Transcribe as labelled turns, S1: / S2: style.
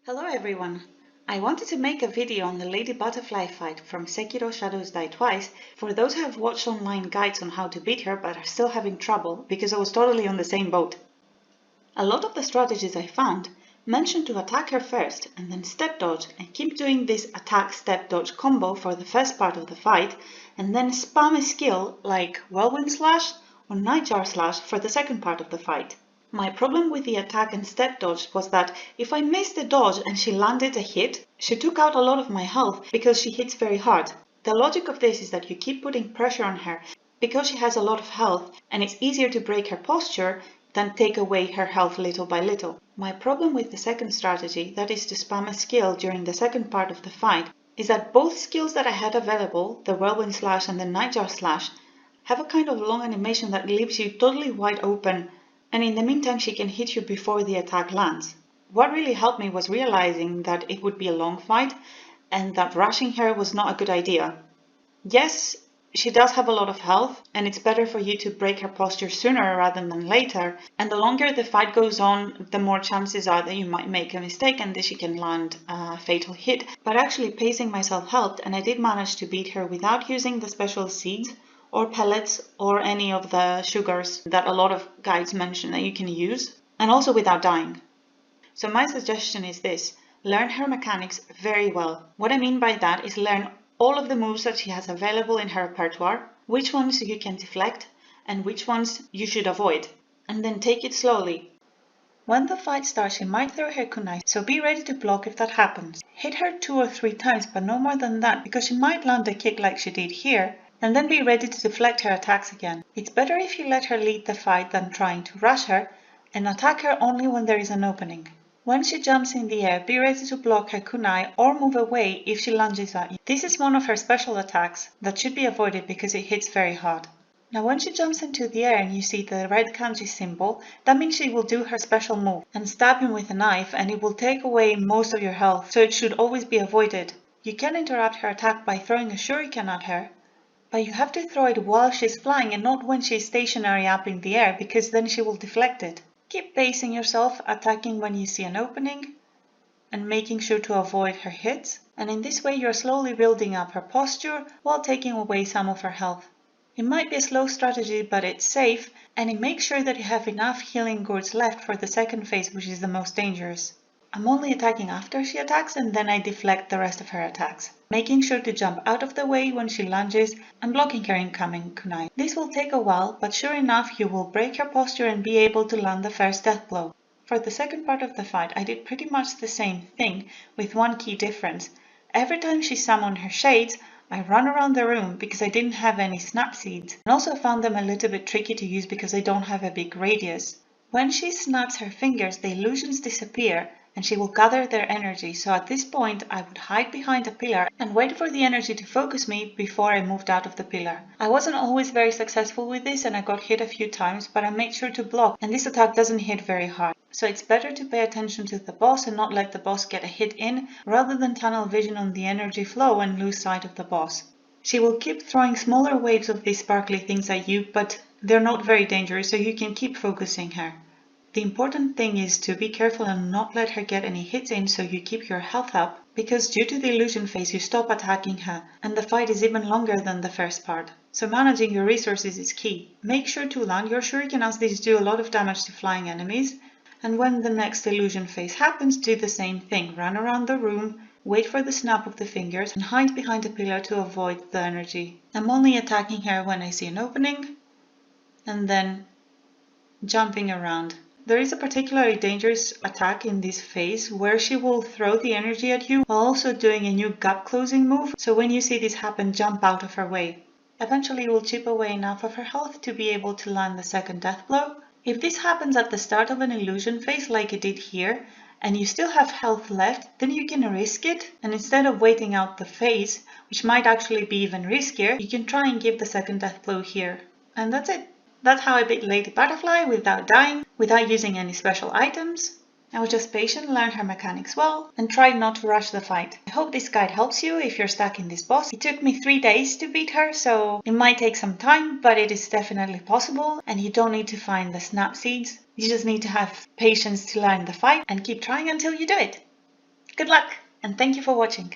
S1: Hello everyone! I wanted to make a video on the Lady Butterfly fight from Sekiro Shadows Die Twice for those who have watched online guides on how to beat her but are still having trouble because I was totally on the same boat. A lot of the strategies I found mentioned to attack her first and then step dodge and keep doing this attack step dodge combo for the first part of the fight and then spam a skill like whirlwind slash or nightjar slash for the second part of the fight. My problem with the attack and step dodge was that if I missed the dodge and she landed a hit, she took out a lot of my health because she hits very hard. The logic of this is that you keep putting pressure on her because she has a lot of health and it's easier to break her posture than take away her health little by little. My problem with the second strategy, that is to spam a skill during the second part of the fight, is that both skills that I had available, the whirlwind slash and the nightjar slash, have a kind of long animation that leaves you totally wide open, and in the meantime she can hit you before the attack lands. What really helped me was realizing that it would be a long fight and that rushing her was not a good idea. Yes, she does have a lot of health and it's better for you to break her posture sooner rather than later, and the longer the fight goes on, the more chances are that you might make a mistake and that she can land a fatal hit. But actually pacing myself helped, and I did manage to beat her without using the special seeds or pellets or any of the sugars that a lot of guides mention that you can use, and also without dying. So my suggestion is this: learn her mechanics very well. What I mean by that is learn all of the moves that she has available in her repertoire, which ones you can deflect and which ones you should avoid, and then take it slowly. When the fight starts, she might throw her kunai, so be ready to block if that happens. Hit her 2 or 3 times, but no more than that, because she might land a kick like she did here, and then be ready to deflect her attacks again. It's better if you let her lead the fight than trying to rush her, and attack her only when there is an opening. When she jumps in the air, be ready to block her kunai or move away if she lunges at you. This is one of her special attacks that should be avoided because it hits very hard. Now when she jumps into the air and you see the red kanji symbol, that means she will do her special move and stab him with a knife, and it will take away most of your health, so it should always be avoided. You can interrupt her attack by throwing a shuriken at her, but you have to throw it while she's flying and not when she's stationary up in the air, because then she will deflect it. Keep pacing yourself, attacking when you see an opening and making sure to avoid her hits, and in this way you're slowly building up her posture while taking away some of her health. It might be a slow strategy, but it's safe, and it makes sure that you have enough healing gourds left for the second phase, which is the most dangerous. I'm only attacking after she attacks, and then I deflect the rest of her attacks, making sure to jump out of the way when she lunges and blocking her incoming kunai. This will take a while, but sure enough you will break her posture and be able to land the first death blow. For the second part of the fight, I did pretty much the same thing, with one key difference. Every time she summoned her shades, I run around the room because I didn't have any snap seeds, and also found them a little bit tricky to use because I don't have a big radius. When she snaps her fingers, the illusions disappear and she will gather their energy, so at this point I would hide behind a pillar and wait for the energy to focus me before I moved out of the pillar. I wasn't always very successful with this and I got hit a few times, but I made sure to block, and this attack doesn't hit very hard. So it's better to pay attention to the boss and not let the boss get a hit in, rather than tunnel vision on the energy flow and lose sight of the boss. She will keep throwing smaller waves of these sparkly things at you, but they're not very dangerous, so you can keep focusing her. The important thing is to be careful and not let her get any hits in, so you keep your health up, because due to the illusion phase you stop attacking her and the fight is even longer than the first part. So managing your resources is key. Make sure to land your shuriken, as these do a lot of damage to flying enemies, and when the next illusion phase happens, do the same thing. Run around the room, wait for the snap of the fingers and hide behind a pillar to avoid the energy. I'm only attacking her when I see an opening and then jumping around. There is a particularly dangerous attack in this phase where she will throw the energy at you while also doing a new gap closing move, so when you see this happen, jump out of her way. Eventually you will chip away enough of her health to be able to land the second death blow. If this happens at the start of an illusion phase like it did here, and you still have health left, then you can risk it, and instead of waiting out the phase, which might actually be even riskier, you can try and give the second death blow here. And that's it. That's how I beat Lady Butterfly without dying, without using any special items. I was just patient, learned her mechanics well, and tried not to rush the fight. I hope this guide helps you if you're stuck in this boss. It took me 3 days to beat her, so it might take some time, but it is definitely possible, and you don't need to find the snap seeds. You just need to have patience to learn the fight and keep trying until you do it. Good luck, and thank you for watching.